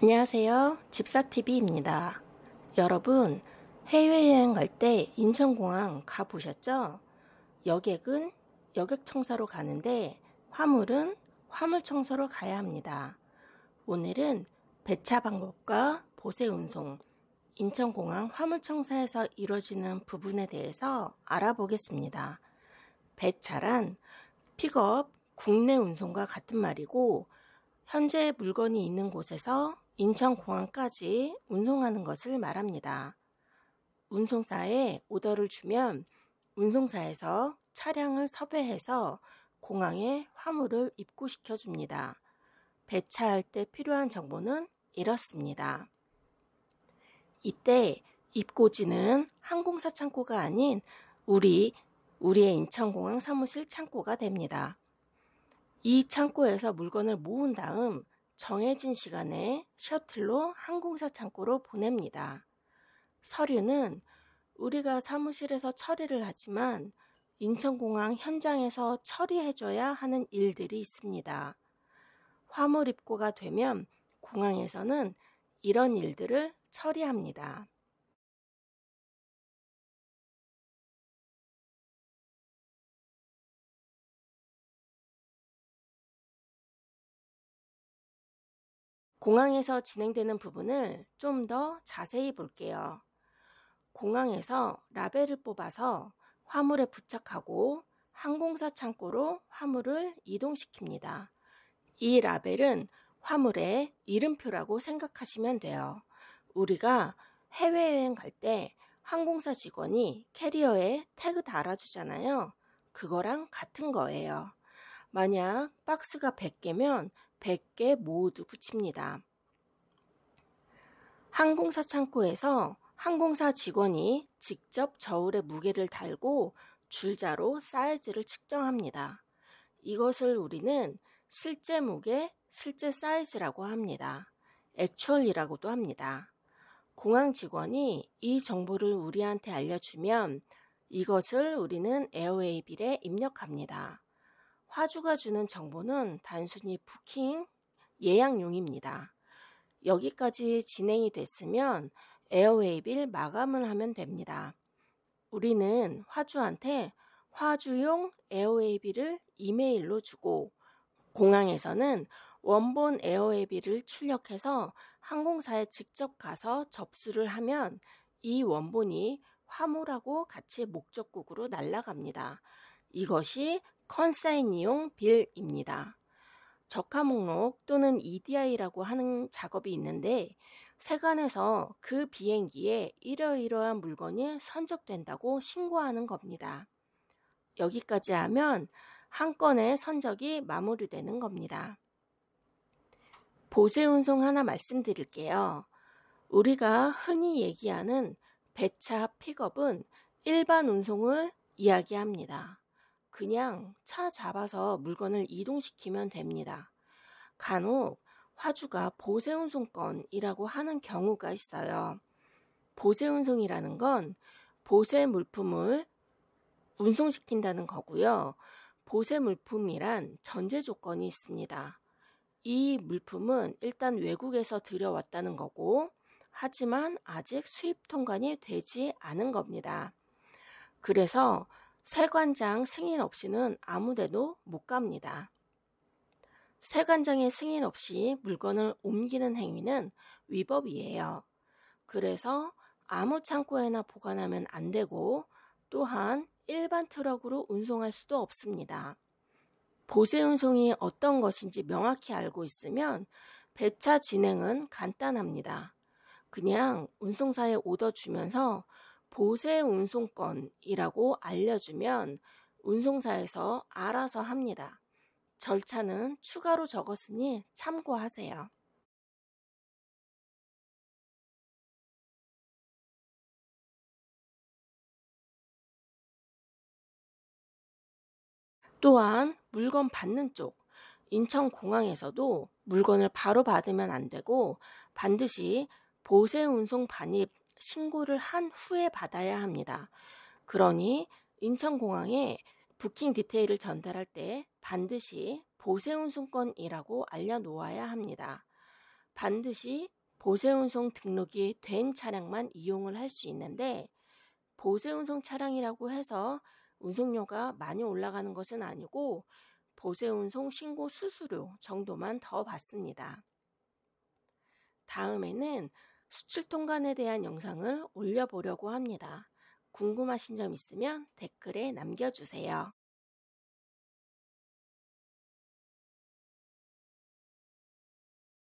안녕하세요. 집사TV입니다. 여러분, 해외여행 갈 때 인천공항 가보셨죠? 여객은 여객청사로 가는데 화물은 화물청사로 가야 합니다. 오늘은 배차 방법과 보세 운송, 인천공항 화물청사에서 이루어지는 부분에 대해서 알아보겠습니다. 배차란 픽업, 국내 운송과 같은 말이고 현재 물건이 있는 곳에서 인천공항까지 운송하는 것을 말합니다. 운송사에 오더를 주면 운송사에서 차량을 섭외해서 공항에 화물을 입고시켜 줍니다. 배차할 때 필요한 정보는 이렇습니다. 이때 입고지는 항공사 창고가 아닌 우리의 인천공항 사무실 창고가 됩니다. 이 창고에서 물건을 모은 다음 정해진 시간에 셔틀로 항공사 창고로 보냅니다. 서류는 우리가 사무실에서 처리를 하지만 인천공항 현장에서 처리해줘야 하는 일들이 있습니다. 화물 입고가 되면 공항에서는 이런 일들을 처리합니다. 공항에서 진행되는 부분을 좀 더 자세히 볼게요. 공항에서 라벨을 뽑아서 화물에 부착하고 항공사 창고로 화물을 이동시킵니다. 이 라벨은 화물의 이름표라고 생각하시면 돼요. 우리가 해외여행 갈 때 항공사 직원이 캐리어에 태그 달아주잖아요. 그거랑 같은 거예요. 만약 박스가 100개면 100개 모두 붙입니다. 항공사 창고에서 항공사 직원이 직접 저울에 무게를 달고 줄자로 사이즈를 측정합니다. 이것을 우리는 실제 무게, 실제 사이즈라고 합니다. 액츄얼이라고도 합니다. 공항 직원이 이 정보를 우리한테 알려주면 이것을 우리는 에어웨이빌에 입력합니다. 화주가 주는 정보는 단순히 부킹, 예약용입니다. 여기까지 진행이 됐으면 에어웨이빌 마감을 하면 됩니다. 우리는 화주한테 화주용 에어웨이빌을 이메일로 주고 공항에서는 원본 에어웨이빌을 출력해서 항공사에 직접 가서 접수를 하면 이 원본이 화물하고 같이 목적국으로 날아갑니다. 이것이 컨사인이용 빌입니다. 적화 목록 또는 EDI라고 하는 작업이 있는데 세관에서 그 비행기에 이러이러한 물건이 선적된다고 신고하는 겁니다. 여기까지 하면 한 건의 선적이 마무리되는 겁니다. 보세 운송 하나 말씀드릴게요. 우리가 흔히 얘기하는 배차 픽업은 일반 운송을 이야기합니다. 그냥 차 잡아서 물건을 이동시키면 됩니다. 간혹 화주가 보세 운송권이라고 하는 경우가 있어요. 보세 운송이라는 건 보세 물품을 운송시킨다는 거고요. 보세 물품이란 전제 조건이 있습니다. 이 물품은 일단 외국에서 들여왔다는 거고 하지만 아직 수입 통관이 되지 않은 겁니다. 그래서 세관장 승인 없이는 아무데도 못 갑니다. 세관장의 승인 없이 물건을 옮기는 행위는 위법이에요. 그래서 아무 창고에나 보관하면 안 되고 또한 일반 트럭으로 운송할 수도 없습니다. 보세 운송이 어떤 것인지 명확히 알고 있으면 배차 진행은 간단합니다. 그냥 운송사에 오더 주면서 보세 운송권이라고 알려주면 운송사에서 알아서 합니다. 절차는 추가로 적었으니 참고하세요. 또한 물건 받는 쪽, 인천공항에서도 물건을 바로 받으면 안 되고 반드시 보세 운송 반입 신고를 한 후에 받아야 합니다. 그러니 인천공항에 부킹 디테일을 전달할 때 반드시 보세 운송권이라고 알려놓아야 합니다. 반드시 보세운송 등록이 된 차량만 이용을 할 수 있는데 보세운송 차량이라고 해서 운송료가 많이 올라가는 것은 아니고 보세운송 신고 수수료 정도만 더 받습니다. 다음에는 수출 통관에 대한 영상을 올려보려고 합니다. 궁금하신 점 있으면 댓글에 남겨주세요.